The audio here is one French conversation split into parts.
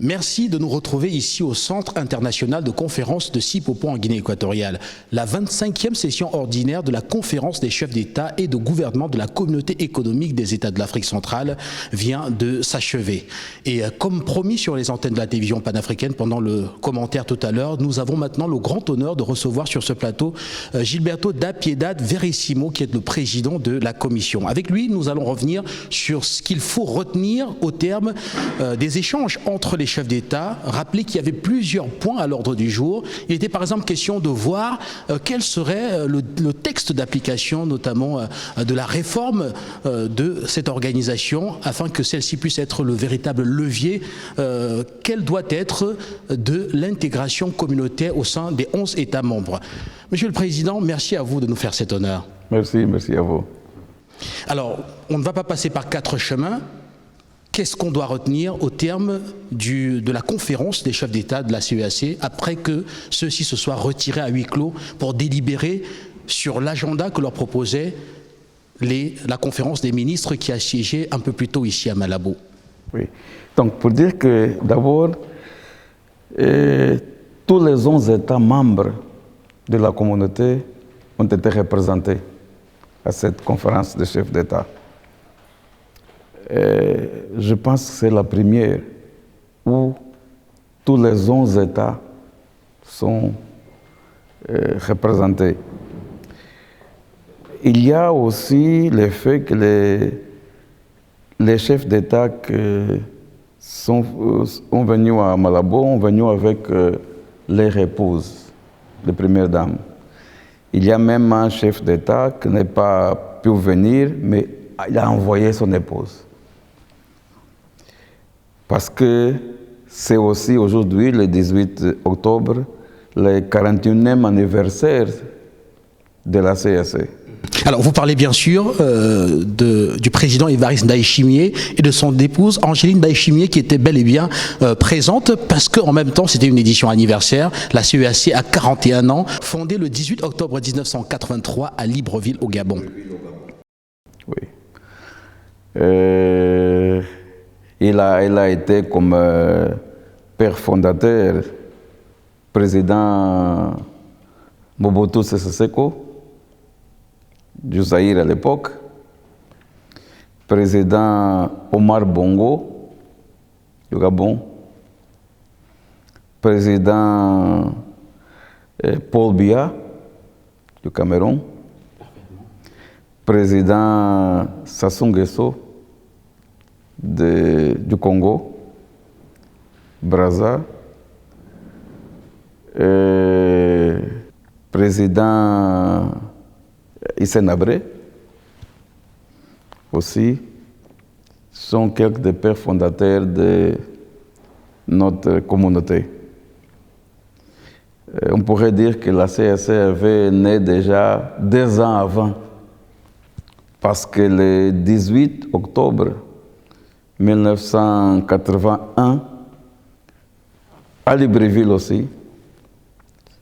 Merci de nous retrouver ici au Centre international de conférence de Sipopo en Guinée équatoriale. La 25e session ordinaire de la conférence des chefs d'État et de gouvernement de la communauté économique des États de l'Afrique centrale vient de s'achever. Et comme promis sur les antennes de la télévision panafricaine pendant le commentaire tout à l'heure, nous avons maintenant le grand honneur de recevoir sur ce plateau Gilberto da Piedade Verissimo, qui est le président de la commission. Avec lui, nous allons revenir sur ce qu'il faut retenir au terme des échanges entre les chefs d'État, rappeler qu'il y avait plusieurs points à l'ordre du jour. Il était par exemple question de voir quel serait le texte d'application, notamment de la réforme de cette organisation, afin que celle-ci puisse être le véritable levier qu'elle doit être de l'intégration communautaire au sein des 11 États membres. Monsieur le Président, merci à vous de nous faire cet honneur. Merci à vous. Alors, on ne va pas passer par 4 chemins. Qu'est-ce qu'on doit retenir au terme de la conférence des chefs d'État de la CEAC après que ceux-ci se soient retirés à huis clos pour délibérer sur l'agenda que leur proposait la conférence des ministres qui a siégé un peu plus tôt ici à Malabo? Oui. Donc, pour dire que d'abord, tous les 11 États membres de la communauté ont été représentés à cette conférence des chefs d'État. Je pense que c'est la première où tous les 11 États sont représentés. Il y a aussi le fait que les chefs d'État qui sont venus à Malabo sont venus avec leurs épouses, les premières dames. Il y a même un chef d'État qui n'a pas pu venir, mais il a envoyé son épouse. Parce que c'est aussi aujourd'hui, le 18 octobre, le 41e anniversaire de la CAC. Alors, vous parlez bien sûr du président Évariste Ndayishimiye et de son épouse Angéline Ndayishimiye qui était bel et bien présente parce qu'en même temps, c'était une édition anniversaire. La CEAC a 41 ans, fondée le 18 octobre 1983 à Libreville, au Gabon. Oui. Il a été comme père fondateur, président Mobutu Sese Seko, du Zaïre à l'époque, président Omar Bongo, du Gabon, président Paul Biya, du Cameroun, président Sassou Nguesso, du Congo, Brazza, président Hissène Habré, aussi, sont quelques des pères fondateurs de notre communauté. On pourrait dire que la CAC avait né déjà 2 ans avant, parce que le 18 octobre 1981, à Libreville aussi,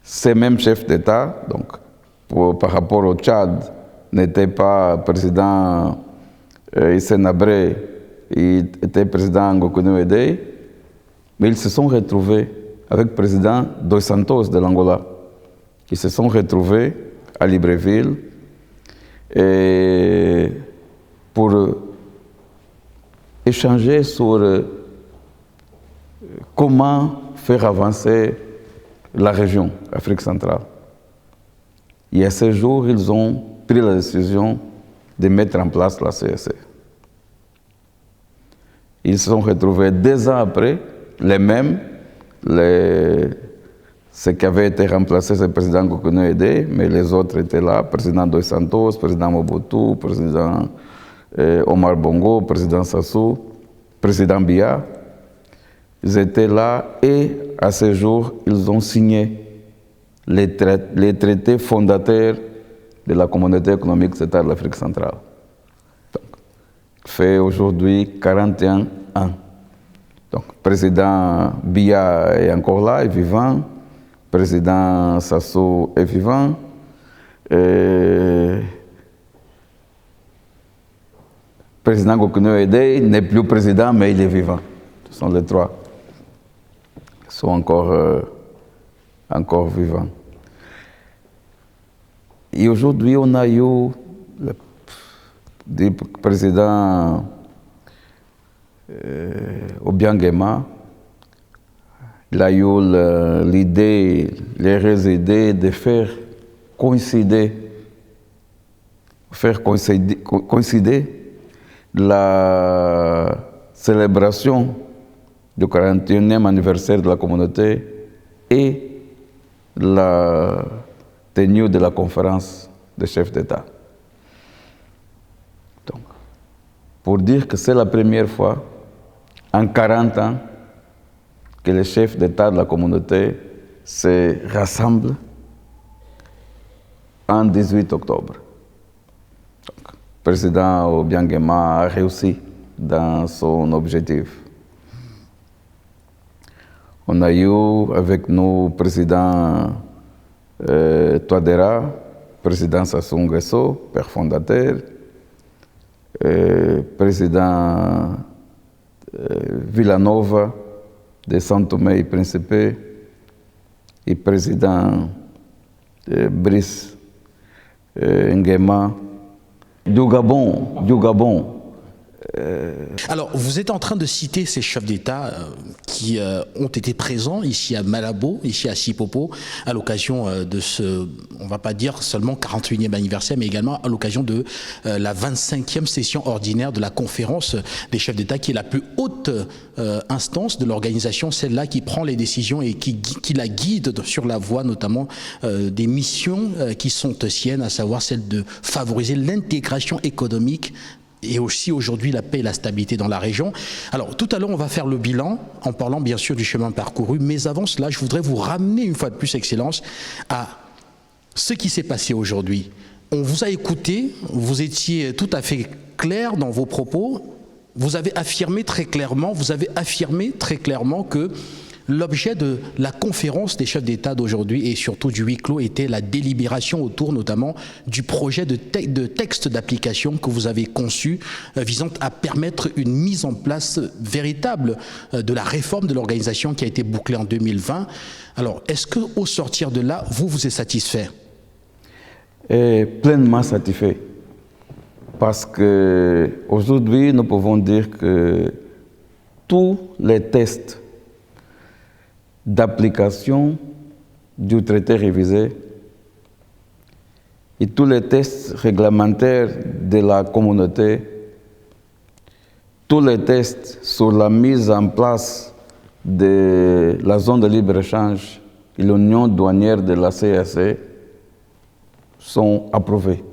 ces mêmes chefs d'État, donc par rapport au Tchad, n'était pas président Hissène Habré, il était président Ngokono Edei, mais ils se sont retrouvés avec le président Dos Santos de l'Angola. Ils se sont retrouvés à Libreville et pour échanger sur comment faire avancer la région, Afrique centrale. Et à ce jour, ils ont pris la décision de mettre en place la CAC. Ils se sont retrouvés 2 ans après, les mêmes, ce qui avait été remplacé, c'est le président Ngokono Edei, mais les autres étaient là, président Dos Santos, président Mobutu, président Omar Bongo, président Sassou, président Biya. Ils étaient là et à ce jour, ils ont signé les traités fondateurs de la communauté économique des États de l'Afrique centrale. Donc, il fait aujourd'hui 41 ans. Donc, président Biya est encore là, est vivant. Président Sassou est vivant. Président Ngokono Edei n'est plus président, mais il est vivant. Ce sont les 3. sont encore vivants. Et aujourd'hui, on a eu le président Obiangema. Il a eu l'idée, l'heureuse idée de faire coïncider la célébration du 41e anniversaire de la communauté et la tenue de la conférence des chefs d'État. Donc, pour dire que c'est la première fois en 40 ans que les chefs d'État de la communauté se rassemblent en 18 octobre. Donc, le président Obiangema a réussi dans son objectif. On a eu avec nous le président Touadéra, président Sassou Nguesso, père fondateur, président Villanova de São Tomé et Príncipe et président Brice Nguema du Gabon. Alors, vous êtes en train de citer ces chefs d'État qui ont été présents ici à Malabo, ici à Sipopo, à l'occasion de ce, on ne va pas dire seulement 48e anniversaire, mais également à l'occasion de la 25e session ordinaire de la conférence des chefs d'État, qui est la plus haute instance de l'organisation, celle-là qui prend les décisions et qui la guide sur la voie notamment des missions qui sont siennes, à savoir celle de favoriser l'intégration économique et aussi aujourd'hui la paix et la stabilité dans la région. Alors tout à l'heure on va faire le bilan en parlant bien sûr du chemin parcouru, mais avant cela je voudrais vous ramener une fois de plus, Excellence, à ce qui s'est passé aujourd'hui. On vous a écouté, vous étiez tout à fait clair dans vos propos, vous avez affirmé très clairement que l'objet de la conférence des chefs d'État d'aujourd'hui et surtout du huis clos était la délibération autour notamment du projet de texte d'application que vous avez conçu visant à permettre une mise en place véritable de la réforme de l'organisation qui a été bouclée en 2020. Alors, est-ce qu'au sortir de là, vous êtes satisfait? Pleinement satisfait. Parce qu'aujourd'hui, nous pouvons dire que tous les tests d'application du traité révisé et tous les tests réglementaires de la communauté, tous les tests sur la mise en place de la zone de libre-échange et l'union douanière de la CAC sont approuvés.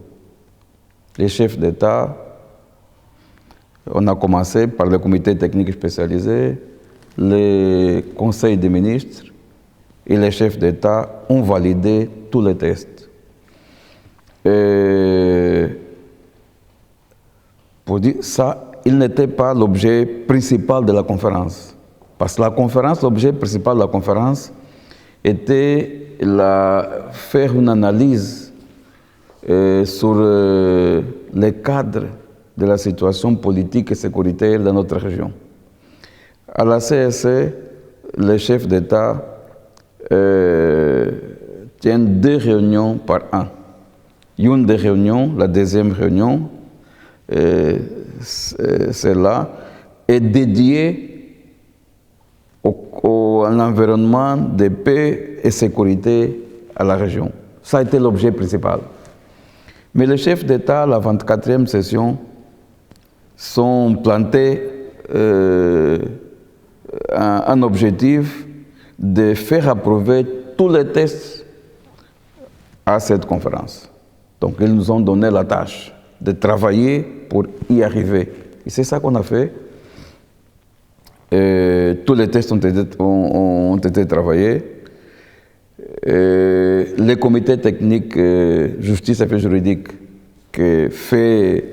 Les chefs d'État, on a commencé par le comité technique spécialisé, les conseils des ministres et les chefs d'État ont validé tous les tests. Pour dire ça, il n'était pas l'objet principal de la conférence. Parce que la conférence, l'objet principal de la conférence était faire une analyse sur les cadres de la situation politique et sécuritaire dans notre région. À la CSC, les chefs d'État tiennent 2 réunions par an. Une des réunions, la deuxième réunion, celle-là, est dédiée à l'environnement de paix et sécurité à la région. Ça a été l'objet principal. Mais les chefs d'État, à la 24e session, sont plantés un objectif de faire approuver tous les tests à cette conférence. Donc, ils nous ont donné la tâche de travailler pour y arriver. Et c'est ça qu'on a fait. Tous les tests ont été travaillés. Le comité technique justice et affaires juridiques qui fait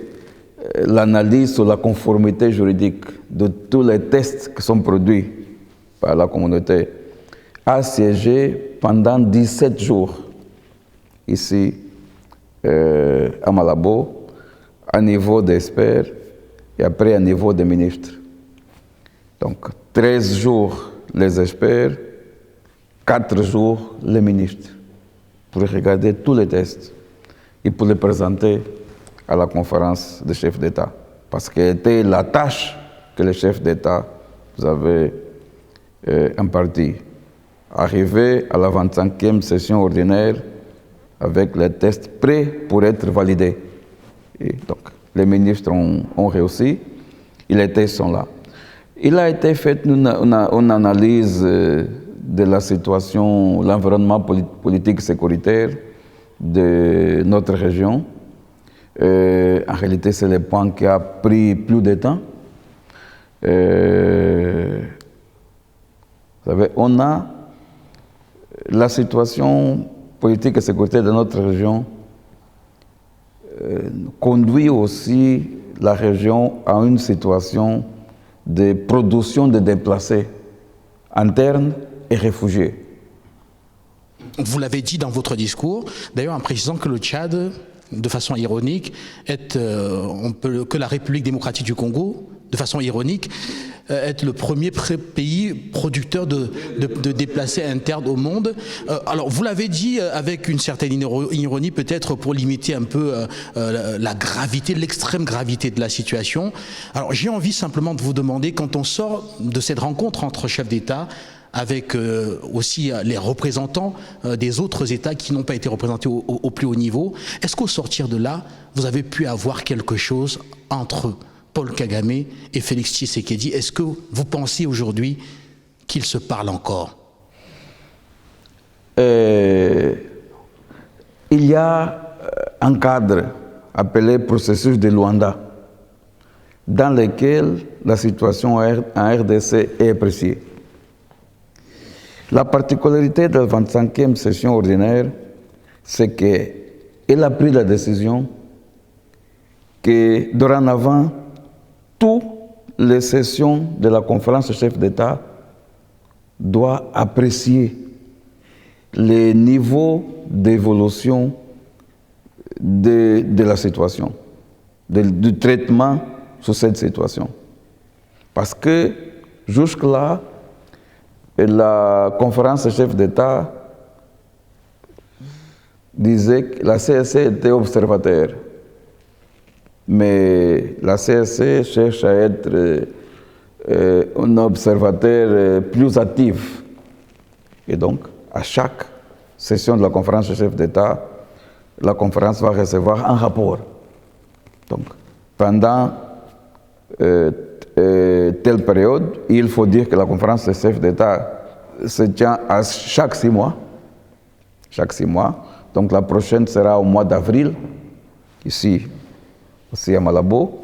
l'analyse sur la conformité juridique de tous les tests qui sont produits par la communauté a siégé pendant 17 jours ici à Malabo, à niveau d'experts et après à niveau des ministres. Donc 13 jours les experts, 4 jours les ministres pour regarder tous les tests et pour les présenter à la conférence des chefs d'État. Parce que c'était la tâche que les chefs d'État avaient impartie. Arriver à la 25e session ordinaire avec les tests prêts pour être validés. Et donc, les ministres ont réussi, et les tests sont là. Il a été fait une analyse de la situation, l'environnement politique sécuritaire de notre région. En réalité, c'est le point qui a pris plus de temps. Vous savez, on a la situation politique et sécuritaire de notre région conduit aussi la région à une situation de production de déplacés internes et réfugiés. Vous l'avez dit dans votre discours, d'ailleurs en précisant que le Tchad, de façon ironique, est que la République démocratique du Congo, de façon ironique, est le premier pays producteur de déplacés internes au monde. Alors, vous l'avez dit avec une certaine ironie, peut-être pour limiter un peu la gravité, l'extrême gravité de la situation. Alors, j'ai envie simplement de vous demander, quand on sort de cette rencontre entre chefs d'État, avec aussi les représentants des autres États qui n'ont pas été représentés au plus haut niveau, est-ce qu'au sortir de là, vous avez pu avoir quelque chose entre Paul Kagame et Félix Tshisekedi? Est-ce que vous pensez aujourd'hui qu'ils se parlent encore? Il y a un cadre appelé processus de Luanda, dans lequel la situation en RDC est appréciée. La particularité de la 25e session ordinaire, c'est qu'elle a pris la décision que dorénavant, toutes les sessions de la conférence des chefs d'État doivent apprécier les niveaux d'évolution de la situation, du traitement sur cette situation. Parce que jusque-là, la conférence des chefs d'État disait que la CSC était observateur. Mais la CSC cherche à être un observateur plus actif. Et donc, à chaque session de la conférence des chefs d'État, la conférence va recevoir un rapport. Donc, pendant telle période, il faut dire que la conférence des chefs d'État se tient à chaque 6 mois. Chaque 6 mois. Donc, la prochaine sera au mois d'avril, ici, aussi à Malabo.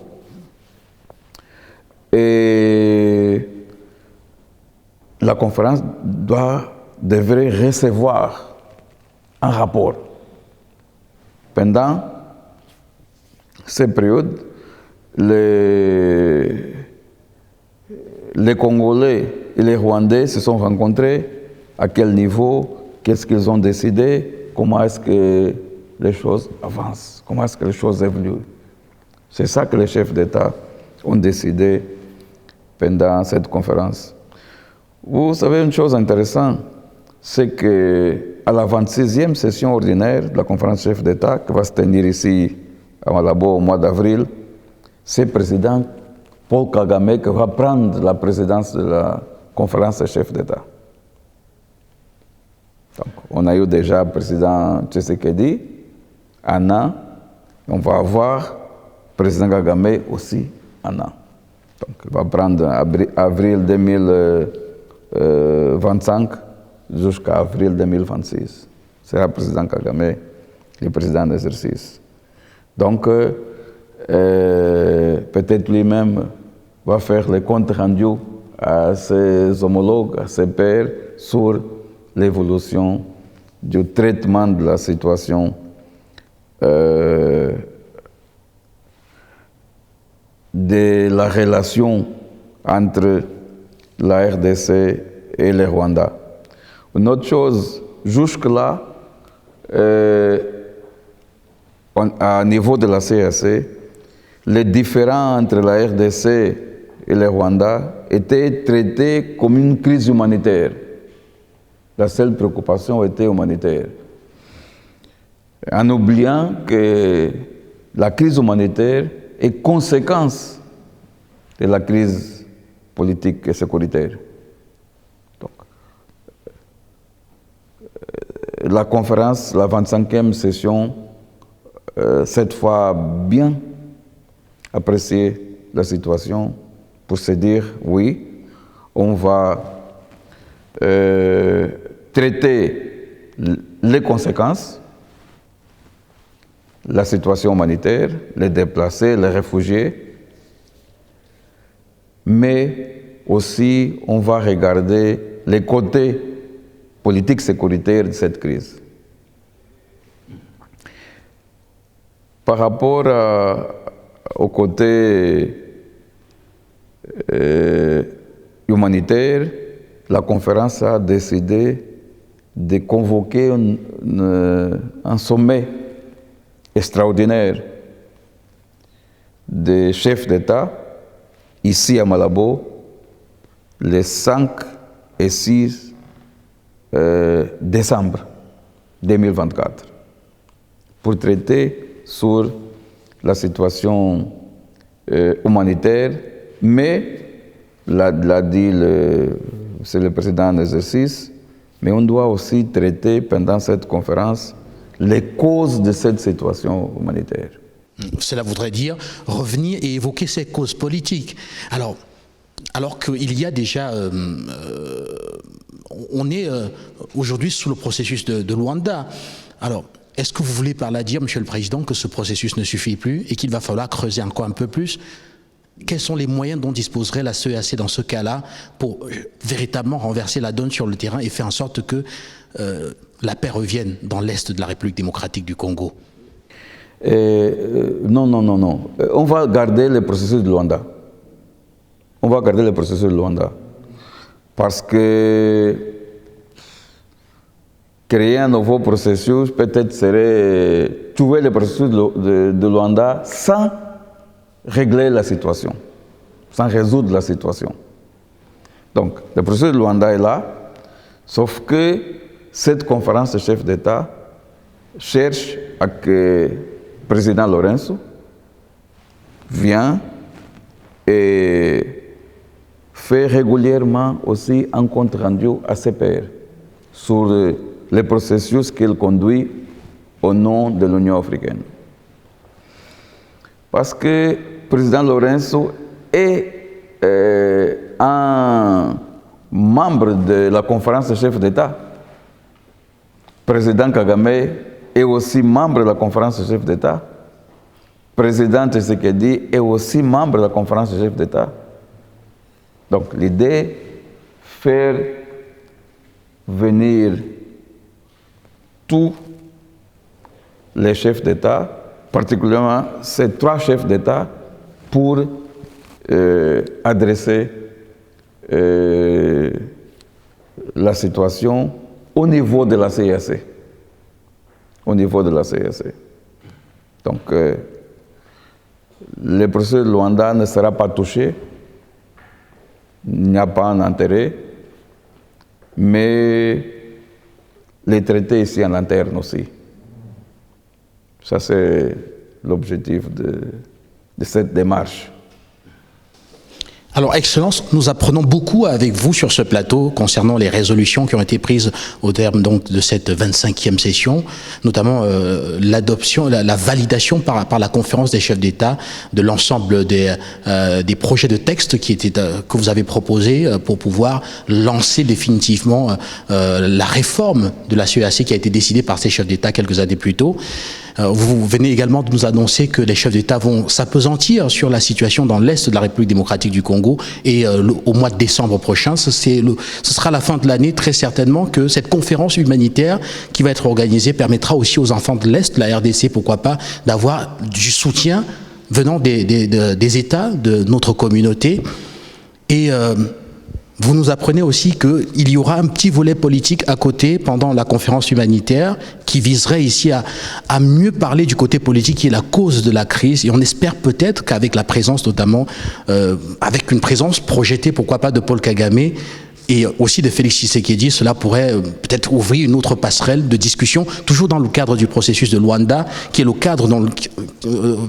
Et la conférence devrait recevoir un rapport. Pendant cette période, les Congolais et les Rwandais se sont rencontrés, à quel niveau, qu'est-ce qu'ils ont décidé, comment est-ce que les choses avancent, comment est-ce que les choses évoluent. C'est ça que les chefs d'État ont décidé pendant cette conférence. Vous savez une chose intéressante, c'est qu'à la 26e session ordinaire de la conférence des chefs d'État, qui va se tenir ici à Malabo au mois d'avril, c'est le président Paul Kagame qui va prendre la présidence de la conférence des chefs d'État. Donc, on a eu déjà le président Tshisekedi, Anna, on va avoir le président Kagame aussi, Anna. Donc, il va prendre avril 2025 jusqu'à avril 2026. C'est le président Kagame, le président d'exercice. Donc, peut-être lui-même va faire les comptes rendus à ses homologues, à ses pairs, sur l'évolution du traitement de la situation de la relation entre la RDC et le Rwanda. Une autre chose, jusque-là, à niveau de la CAC, les différends entre la RDC et le Rwanda étaient traités comme une crise humanitaire. la seule préoccupation était humanitaire. En oubliant que la crise humanitaire est conséquence de la crise politique et sécuritaire. Donc, la conférence, la 25e session, cette fois bien apprécié la situation pour se dire oui, on va traiter les conséquences, la situation humanitaire, les déplacés, les réfugiés, mais aussi on va regarder les côtés politiques sécuritaires de cette crise. Par rapport au côté humanitaire, la conférence a décidé de convoquer un sommet extraordinaire des chefs d'État ici à Malabo les 5 et 6 décembre 2024 pour traiter sur la situation humanitaire, mais l'a dit c'est le président en exercice, mais on doit aussi traiter pendant cette conférence les causes de cette situation humanitaire. Cela voudrait dire revenir et évoquer ces causes politiques. Alors qu'il y a déjà... on est aujourd'hui sous le processus de Luanda. Alors, est-ce que vous voulez par là dire, Monsieur le Président, que ce processus ne suffit plus et qu'il va falloir creuser encore un peu plus? Quels sont les moyens dont disposerait la CEAC dans ce cas-là pour véritablement renverser la donne sur le terrain et faire en sorte que la paix revienne dans l'Est de la République démocratique du Congo? Non. On va garder le processus de Luanda. On va garder le processus de Luanda. Parce que créer un nouveau processus peut-être serait trouver le processus de Luanda sans régler la situation, sans résoudre la situation. Donc, le processus de Luanda est là, sauf que cette conférence de chefs d'État cherche à que le président Lourenço vienne et fait régulièrement aussi un compte rendu à ses pairs sur les processus qu'il conduit au nom de l'Union africaine. Parce que le président Lourenço est un membre de la conférence des chefs d'État. Le président Kagame est aussi membre de la conférence des chefs d'État. Le président Tshisekedi est aussi membre de la conférence des chefs d'État. Donc l'idée, faire venir tous les chefs d'État, particulièrement ces 3 chefs d'État, pour adresser la situation au niveau de la CEAC. Au niveau de la CEAC. Donc, le processus de Luanda ne sera pas touché. Il n'y a pas un intérêt, mais les traités ici en interne aussi. Ça, c'est l'objectif de cette démarche. Alors, Excellence, nous apprenons beaucoup avec vous sur ce plateau concernant les résolutions qui ont été prises au terme donc de cette 25e session, notamment l'adoption, la validation par la conférence des chefs d'État de l'ensemble des projets de texte que vous avez proposés pour pouvoir lancer définitivement la réforme de la CEAC qui a été décidée par ces chefs d'État quelques années plus tôt. Vous venez également de nous annoncer que les chefs d'État vont s'appesantir sur la situation dans l'Est de la République démocratique du Congo et au mois de décembre prochain, ce sera la fin de l'année très certainement que cette conférence humanitaire qui va être organisée permettra aussi aux enfants de l'Est, de la RDC pourquoi pas, d'avoir du soutien venant des États de notre communauté. Et vous nous apprenez aussi qu'il y aura un petit volet politique à côté pendant la conférence humanitaire qui viserait ici à mieux parler du côté politique qui est la cause de la crise. Et on espère peut-être qu'avec la présence notamment, avec une présence projetée, pourquoi pas, de Paul Kagame, et aussi de Félix Tshisekedi, cela pourrait peut-être ouvrir une autre passerelle de discussion, toujours dans le cadre du processus de Luanda, qui est le cadre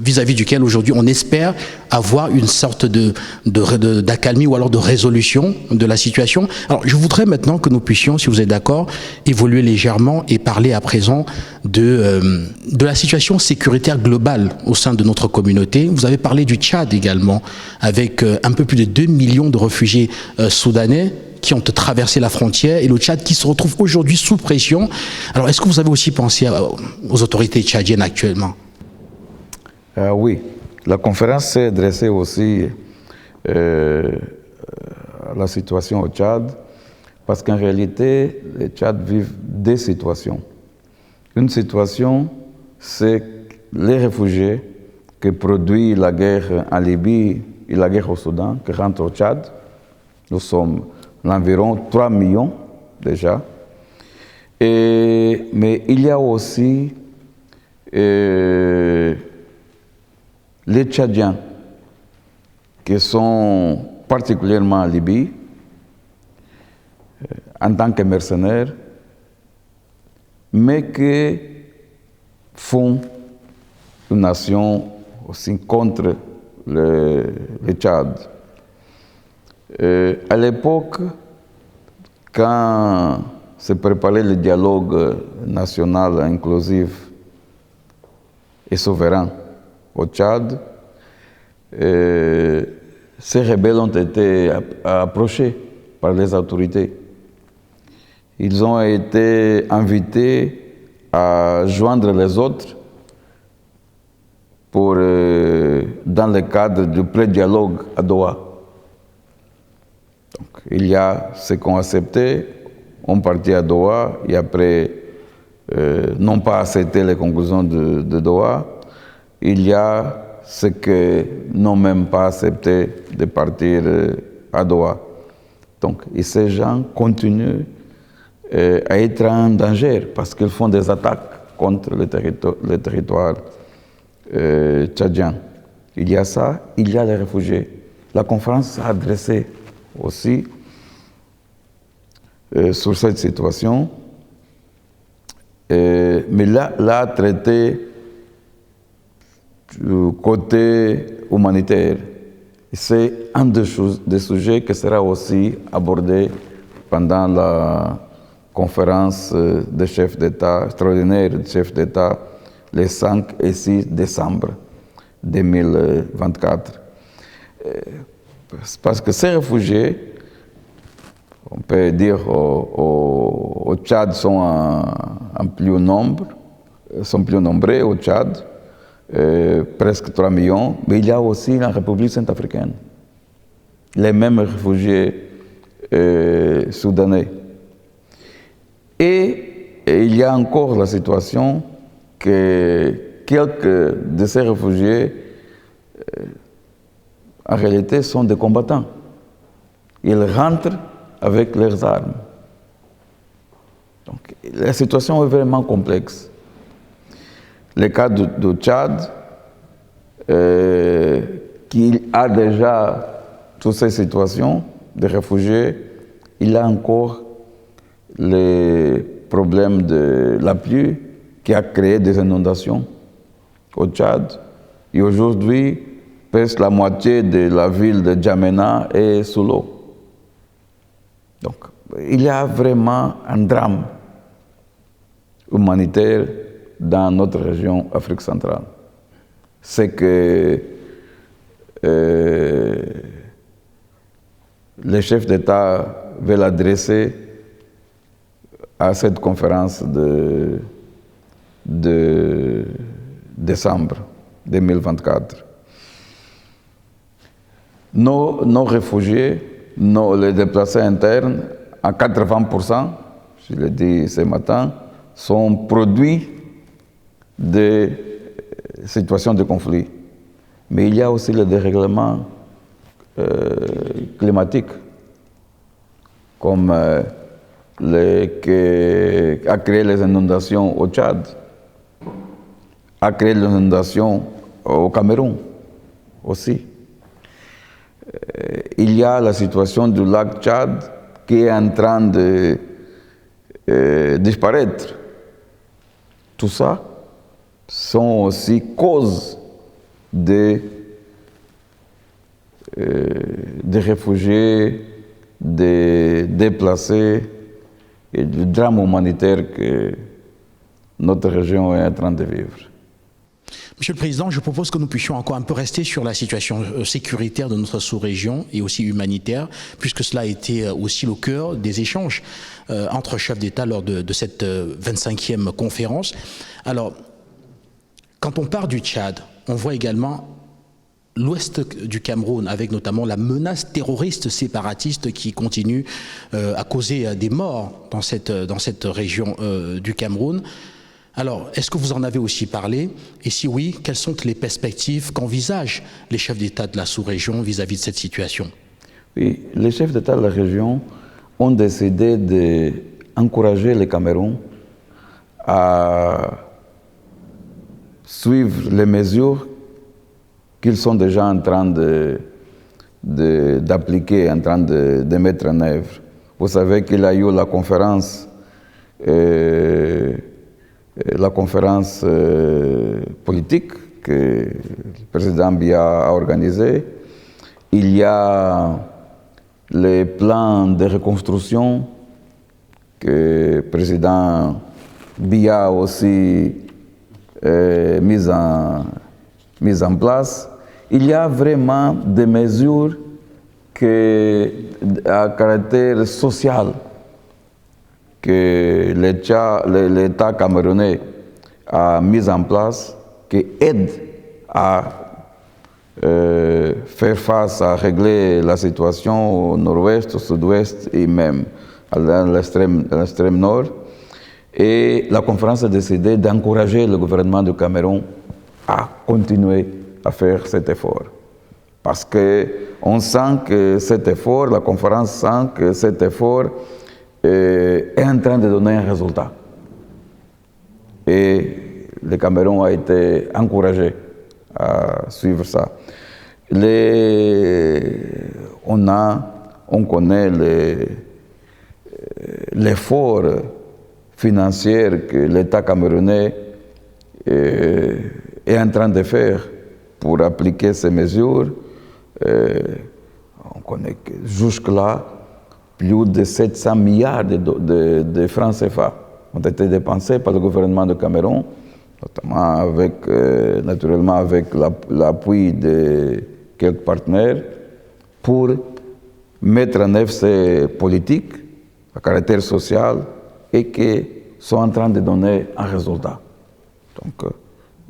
vis-à-vis duquel aujourd'hui on espère avoir une sorte d'accalmie ou alors de résolution de la situation. Alors je voudrais maintenant que nous puissions, si vous êtes d'accord, évoluer légèrement et parler à présent de la situation sécuritaire globale au sein de notre communauté. Vous avez parlé du Tchad également, avec un peu plus de 2 millions de réfugiés soudanais qui ont traversé la frontière, et le Tchad qui se retrouve aujourd'hui sous pression. Alors est-ce que vous avez aussi pensé aux autorités tchadiennes actuellement? Oui, la conférence s'est adressée aussi à la situation au Tchad, parce qu'en réalité, les Tchad vivent deux situations. Une situation, c'est les réfugiés que produit la guerre en Libye et la guerre au Soudan, qui rentrent au Tchad. Nous sommes environ 3 millions déjà. Mais il y a aussi les Tchadiens qui sont particulièrement en Libye en tant que mercenaires, mais qui font une nation aussi contre le Tchad. À l'époque, quand se préparait le dialogue national inclusif et souverain au Tchad, ces rebelles ont été approchés par les autorités. Ils ont été invités à joindre les autres pour, dans le cadre du pré-dialogue à Doha. Donc, il y a ceux qui ont accepté, ont parti à Doha et après n'ont pas accepté les conclusions de Doha. Il y a ceux qui n'ont même pas accepté de partir à Doha. Donc, et ces gens continuent à être en danger parce qu'ils font des attaques contre le territoire tchadien. Il y a ça, il y a les réfugiés. La conférence s'est adressée aussi sur cette situation, mais là a traité du côté humanitaire. C'est un des sujets qui sera aussi abordé pendant la conférence des chefs d'État, extraordinaire des chefs d'État, les 5 et 6 décembre 2024. Parce que ces réfugiés, on peut dire au Tchad, sont en plus nombre, sont plus nombreux au Tchad, presque 3 millions, mais il y a aussi la République centrafricaine, les mêmes réfugiés soudanais. Et il y a encore la situation que quelques de ces réfugiés, en réalité, sont des combattants. Ils rentrent avec leurs armes. Donc, la situation est vraiment complexe. Le cas du Tchad, qui a déjà toutes ces situations de réfugiés, il a encore les problèmes de la pluie qui a créé des inondations au Tchad. Et aujourd'hui, presque la moitié de la ville de N'Djamena est sous l'eau. Donc, il y a vraiment un drame humanitaire dans notre région Afrique centrale. C'est que les chefs d'État veulent adresser à cette conférence de décembre 2024. Nos réfugiés, les déplacés internes, à 80%, je l'ai dit ce matin, sont produits de situations de conflit. Mais il y a aussi le dérèglement climatique, comme qui a créé les inondations au Tchad, a créé les inondations au Cameroun aussi. Il y a la situation du lac Tchad qui est en train de disparaître. Tout ça sont aussi causes des réfugiés, des déplacés et du drame humanitaire que notre région est en train de vivre. Monsieur le Président, je propose que nous puissions encore un peu rester sur la situation sécuritaire de notre sous-région et aussi humanitaire, puisque cela a été aussi le cœur des échanges entre chefs d'État lors de cette 25e conférence. Alors, quand on part du Tchad, on voit également l'ouest du Cameroun, avec notamment la menace terroriste séparatiste qui continue à causer des morts dans cette région du Cameroun. Alors, est-ce que vous en avez aussi parlé? Et si oui, quelles sont les perspectives qu'envisagent les chefs d'État de la sous-région vis-à-vis de cette situation? Oui, les chefs d'État de la région ont décidé d'encourager le Cameroun à suivre les mesures qu'ils sont déjà en train d'appliquer, en train de mettre en œuvre. Vous savez qu'il y a eu la conférence politique que le président Biya a organisée. Il y a les plans de reconstruction que le président Biya a aussi mis en place. Il y a vraiment des mesures à caractère social que l'État camerounais a mis en place qui aident à faire face, à régler la situation au nord-ouest, au sud-ouest et même à l'extrême nord. Et la conférence a décidé d'encourager le gouvernement du Cameroun à continuer à faire cet effort. Parce qu'on sent que cet effort, la conférence sent que cet effort est en train de donner un résultat. Et le Cameroun a été encouragé à suivre ça. On connaît l'effort financier que l'État camerounais est en train de faire pour appliquer ces mesures. On connaît que jusque-là, plus de 700 milliards de francs CFA ont été dépensés par le gouvernement du Cameroun, notamment naturellement avec l'appui de quelques partenaires, pour mettre en œuvre ces politiques à caractère social et qui sont en train de donner un résultat. Donc,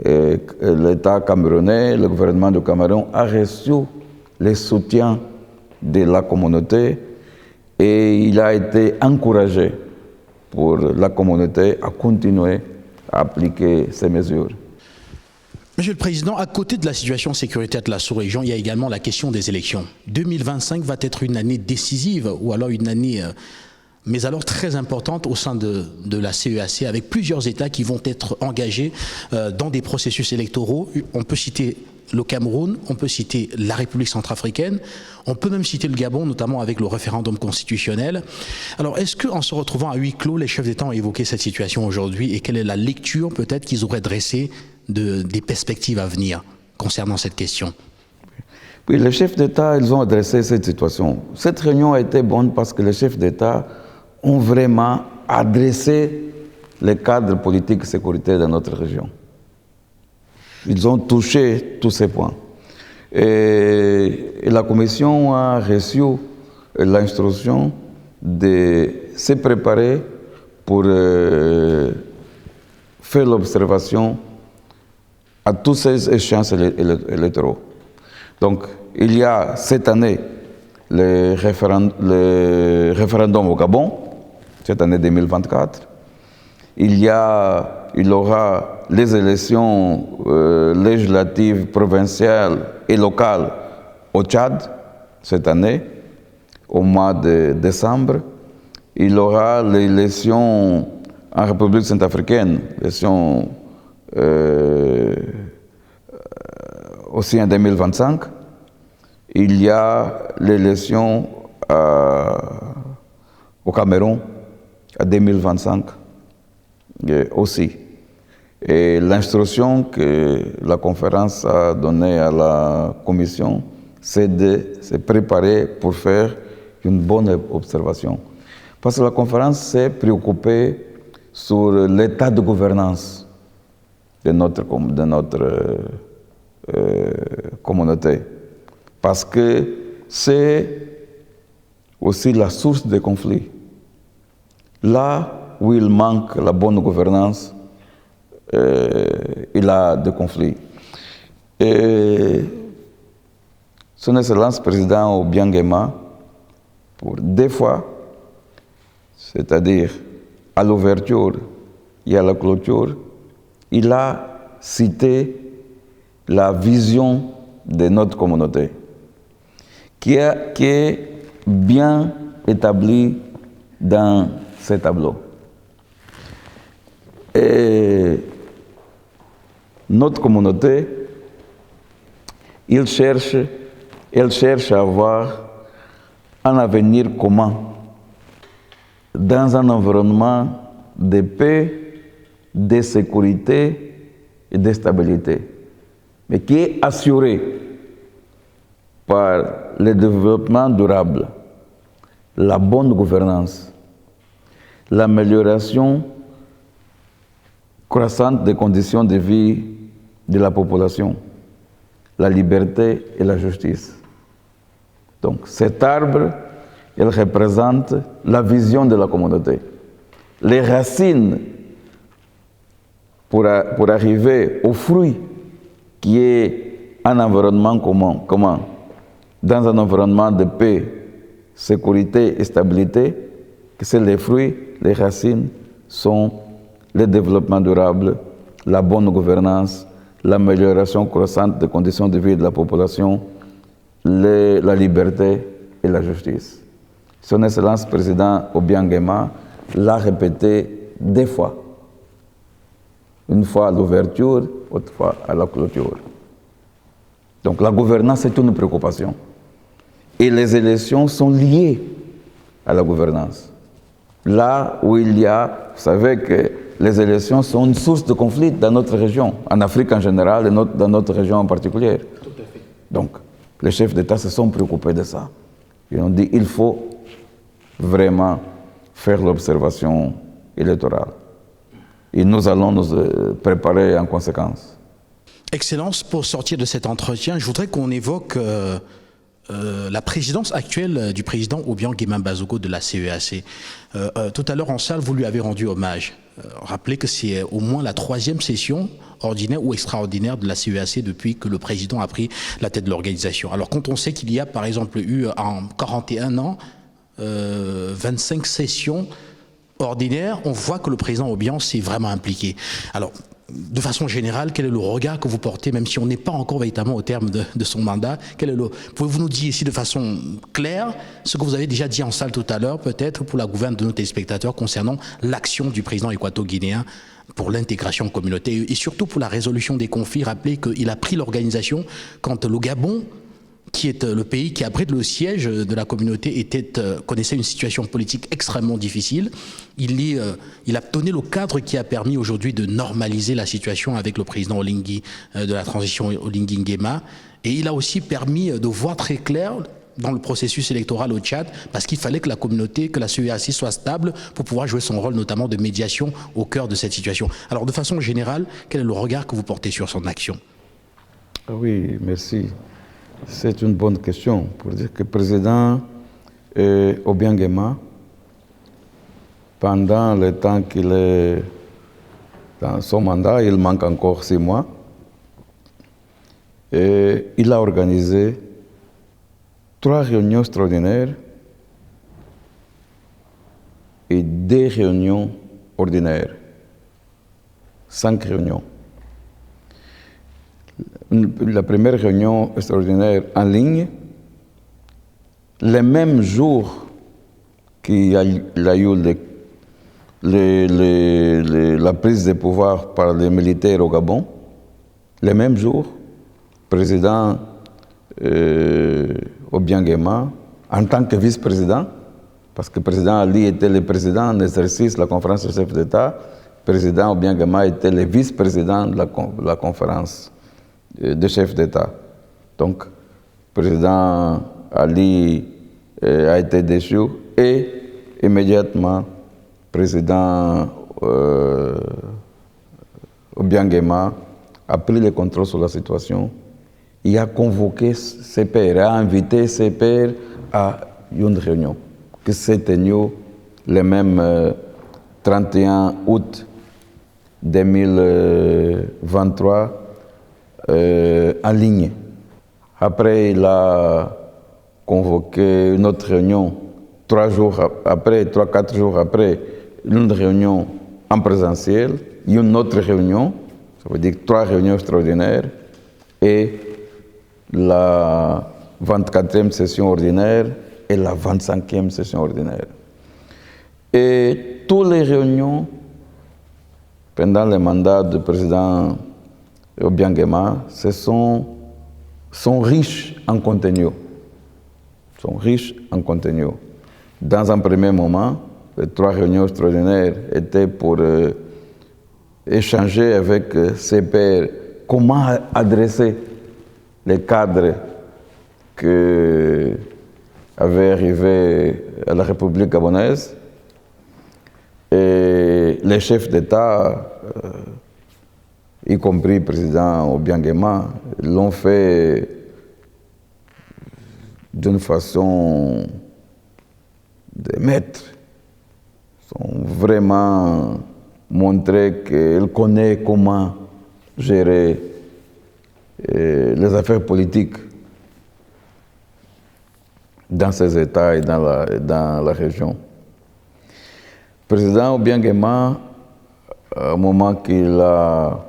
l'État camerounais, le gouvernement du Cameroun a reçu le soutien de la communauté et il a été encouragé pour la communauté à continuer à appliquer ces mesures. Monsieur le Président, à côté de la situation sécuritaire de la sous-région, il y a également la question des élections. 2025 va être une année décisive, ou alors une année, mais alors très importante au sein de la CEAC, avec plusieurs États qui vont être engagés dans des processus électoraux. On peut citer le Cameroun, on peut citer la République centrafricaine, on peut même citer le Gabon, notamment avec le référendum constitutionnel. Alors, est-ce qu'en se retrouvant à huis clos, les chefs d'État ont évoqué cette situation aujourd'hui et quelle est la lecture peut-être qu'ils auraient dressée des perspectives à venir concernant cette question? Oui, les chefs d'État, ils ont adressé cette situation. Cette réunion a été bonne parce que les chefs d'État ont vraiment adressé le cadre politique et sécuritaire de notre région. Ils ont touché tous ces points. Et la Commission a reçu l'instruction de se préparer pour faire l'observation à tous ces échéances électoraux. Donc, il y a cette année le référendum au Gabon, cette année 2024. Il y aura les élections législatives, provinciales et locales au Tchad, cette année, au mois de décembre. Il y aura l'élection en République centrafricaine, l'élection aussi en 2025. Il y a l'élection au Cameroun à 2025 aussi. Et l'instruction que la conférence a donnée à la commission, c'est de se préparer pour faire une bonne observation. Parce que la conférence s'est préoccupée sur l'état de gouvernance de notre communauté. Parce que c'est aussi la source des conflits. Là où il manque la bonne gouvernance, il y a des conflits. Et son Excellence président Obiang-Nguema, pour 2 fois, c'est-à-dire à l'ouverture et à la clôture, il a cité la vision de notre communauté, qui est bien établie dans ces tableaux. Et notre communauté, elle cherche à avoir un avenir commun dans un environnement de paix, de sécurité et de stabilité, mais qui est assuré par le développement durable, la bonne gouvernance, l'amélioration croissante des conditions de vie de la population, la liberté et la justice. Donc cet arbre, il représente la vision de la communauté. Les racines pour arriver au fruit qui est un environnement commun, dans un environnement de paix, sécurité et stabilité, que c'est les fruits, les racines sont le développement durable, la bonne gouvernance, l'amélioration croissante des conditions de vie de la population, la liberté et la justice. Son Excellence président Obiang-Nguema l'a répété 2 fois. Une fois à l'ouverture, autre fois à la clôture. Donc la gouvernance est une préoccupation. Et les élections sont liées à la gouvernance. Là où il y a, vous savez que les élections sont une source de conflit dans notre région, en Afrique en général et dans notre région en particulier. Tout à fait. Donc, les chefs d'État se sont préoccupés de ça. Ils ont dit qu'il faut vraiment faire l'observation électorale. Et nous allons nous préparer en conséquence. Excellence, pour sortir de cet entretien, je voudrais qu'on évoque la présidence actuelle du président Obiang-Nguema Bazogo de la CEAC. Tout à l'heure en salle, vous lui avez rendu hommage. Rappelez que c'est au moins la 3e session ordinaire ou extraordinaire de la CEAC depuis que le président a pris la tête de l'organisation. Alors quand on sait qu'il y a par exemple eu en 41 ans 25 sessions ordinaires, on voit que le président Obiang s'est vraiment impliqué. Alors, de façon générale, quel est le regard que vous portez, même si on n'est pas encore véritablement au terme de son mandat? Pouvez-vous nous dire ici de façon claire ce que vous avez déjà dit en salle tout à l'heure, peut-être pour la gouverne de nos téléspectateurs, concernant l'action du président équato-guinéen pour l'intégration communautaire et surtout pour la résolution des conflits? Rappelez qu'il a pris l'organisation quand le Gabon, qui est le pays qui abrite le siège de la communauté, connaissait une situation politique extrêmement difficile. Il a donné le cadre qui a permis aujourd'hui de normaliser la situation avec le président Oligui de la transition Oligui-Nguema. Et il a aussi permis de voir très clair dans le processus électoral au Tchad, parce qu'il fallait que la communauté, que la CEAC soit stable pour pouvoir jouer son rôle notamment de médiation au cœur de cette situation. Alors de façon générale, quel est le regard que vous portez sur son action? Oui, merci. C'est une bonne question pour dire que le président Obiang-Nguema, pendant le temps qu'il est dans son mandat, il manque encore 6 mois, et il a organisé 3 réunions extraordinaires et 2 réunions ordinaires. 5 réunions. La première réunion extraordinaire en ligne, le même jour qu'il y a eu la prise de pouvoir par les militaires au Gabon, le même jour, le président Obiang-Nguema, en tant que vice-président, parce que le président Ali était le président en exercice de la conférence des chefs d'État, le président Obiangema était le vice-président de la conférence des chefs d'État. Donc, le président Ali a été déchu et immédiatement, le président Obiangema a pris le contrôle sur la situation. Il a convoqué ses pairs, a invité ses pairs à une réunion qui s'est tenue le même 31 août 2023 en ligne. Après, il a convoqué une autre réunion 4 jours après, une réunion en présentiel, une autre réunion, ça veut dire 3 réunions extraordinaires, et la 24e session ordinaire et la 25e session ordinaire. Et toutes les réunions pendant le mandat du président Obiangema sont riches en contenu. Dans un premier moment, les 3 réunions extraordinaires étaient pour échanger avec ses pairs comment adresser les cadres qui avaient arrivé à la République gabonaise. Et les chefs d'État, y compris le président Obiangema, l'ont fait d'une façon de maître. Ils ont vraiment montré qu'il connaît comment gérer les affaires politiques dans ces États et dans la région. Le président Obiangema, au moment qu'il a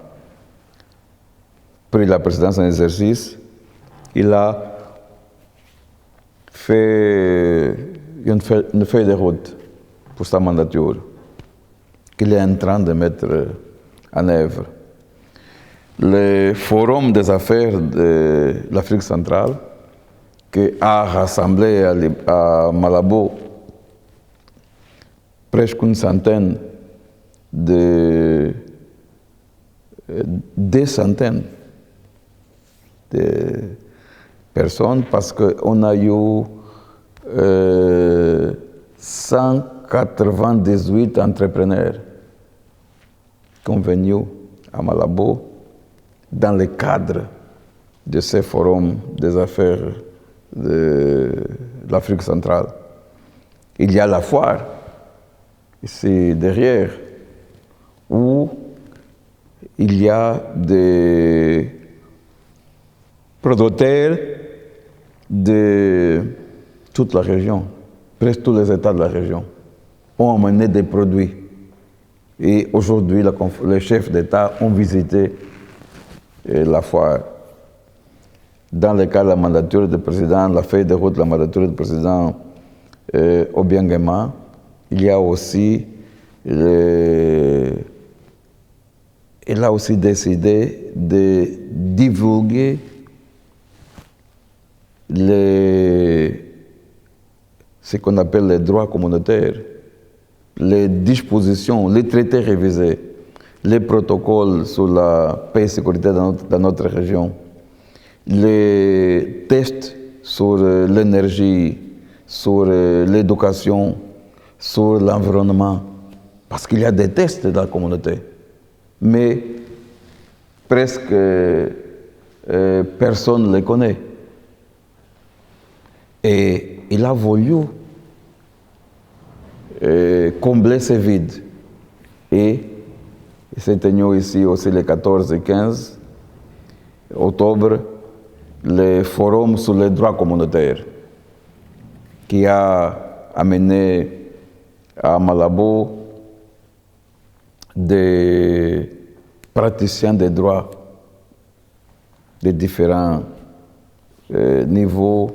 pris la présidence en exercice, il a fait une feuille de route pour sa mandature qu'il est en train de mettre en œuvre. Le Forum des affaires de l'Afrique centrale, qui a rassemblé à Malabo presque une centaine des centaines de personnes, parce qu'on a eu 198 entrepreneurs qui sont venus à Malabo dans le cadre de ce forum des affaires de l'Afrique centrale. Il y a la foire, ici derrière, où il y a des producteurs de toute la région, presque tous les États de la région, ont amené des produits. Et aujourd'hui, les chefs d'État ont visité la foire. Dans le cas de la mandature du président, la feuille de route de la mandature du président Obiangema, il a aussi décidé de divulguer ce qu'on appelle les droits communautaires, les dispositions, les traités révisés, les protocoles sur la paix et sécurité dans notre région, les tests sur l'énergie, sur l'éducation, sur l'environnement, parce qu'il y a des tests dans la communauté. Mais presque personne ne les connaît. Et il a voulu combler ces vides. Et il s'est tenu ici aussi les 14 et 15 octobre le forum sur les droits communautaires qui a amené à Malabo des praticiens des droits de différents niveaux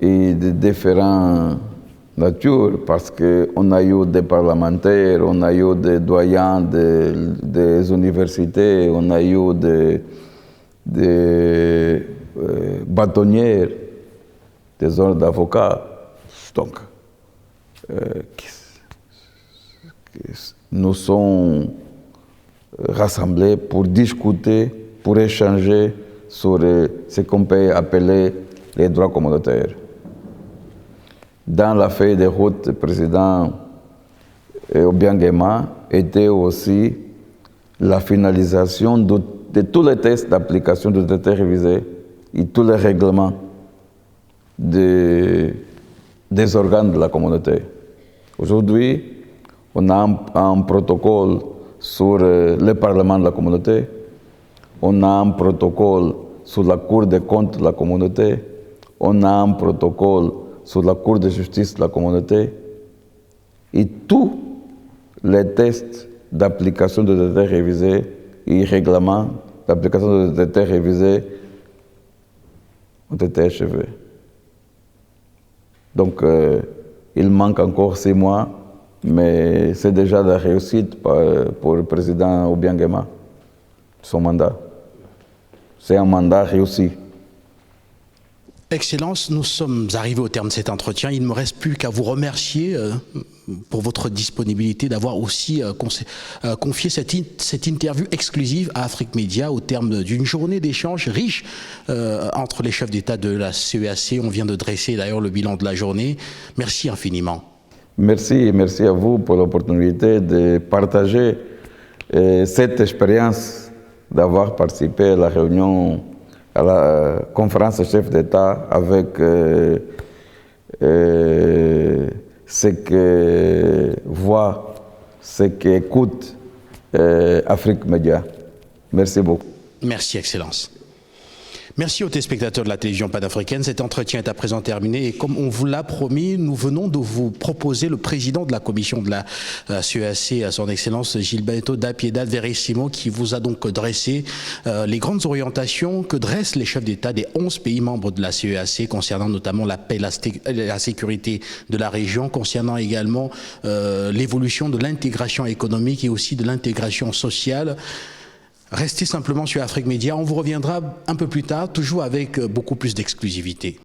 et de différentes natures, parce qu'on a eu des parlementaires, on a eu des doyens des universités, on a eu des bâtonnières, des ordres d'avocats. Donc, nous sommes rassemblés pour discuter, pour échanger sur ce qu'on peut appeler les droits communautaires. Dans la feuille de route, le président Obiang Nguema était aussi la finalisation de tous les tests d'application du traité révisé et tous les règlements des organes de la communauté. Aujourd'hui, on a un protocole sur le Parlement de la communauté, on a un protocole sur la Cour des comptes de la communauté, on a un protocole sur la Cour de justice de la communauté, et tous les tests d'application de traité révisé et règlements d'application de traité révisé ont été achevés. Donc, il manque encore 6 mois, mais c'est déjà la réussite pour le président Obiang Nguema, son mandat. C'est un mandat réussi. Excellence, nous sommes arrivés au terme de cet entretien. Il ne me reste plus qu'à vous remercier pour votre disponibilité d'avoir aussi confié cette interview exclusive à Afrique Média au terme d'une journée d'échange riche entre les chefs d'État de la CEAC. On vient de dresser d'ailleurs le bilan de la journée. Merci infiniment. Merci à vous pour l'opportunité de partager cette expérience, d'avoir participé à la réunion, à la conférence des chefs d'État avec ce que voit, ce qu'écoute Afrique Média. Merci beaucoup. Merci, Excellence. Merci aux téléspectateurs de la télévision panafricaine. Cet entretien est à présent terminé et comme on vous l'a promis, nous venons de vous proposer le président de la commission de la CEAC, à son Excellence Gilberto da Piedade Verissimo, qui vous a donc dressé les grandes orientations que dressent les chefs d'État des 11 pays membres de la CEAC concernant notamment la paix et la sécurité de la région, concernant également l'évolution de l'intégration économique et aussi de l'intégration sociale. Restez simplement sur Afrique Média, on vous reviendra un peu plus tard, toujours avec beaucoup plus d'exclusivité.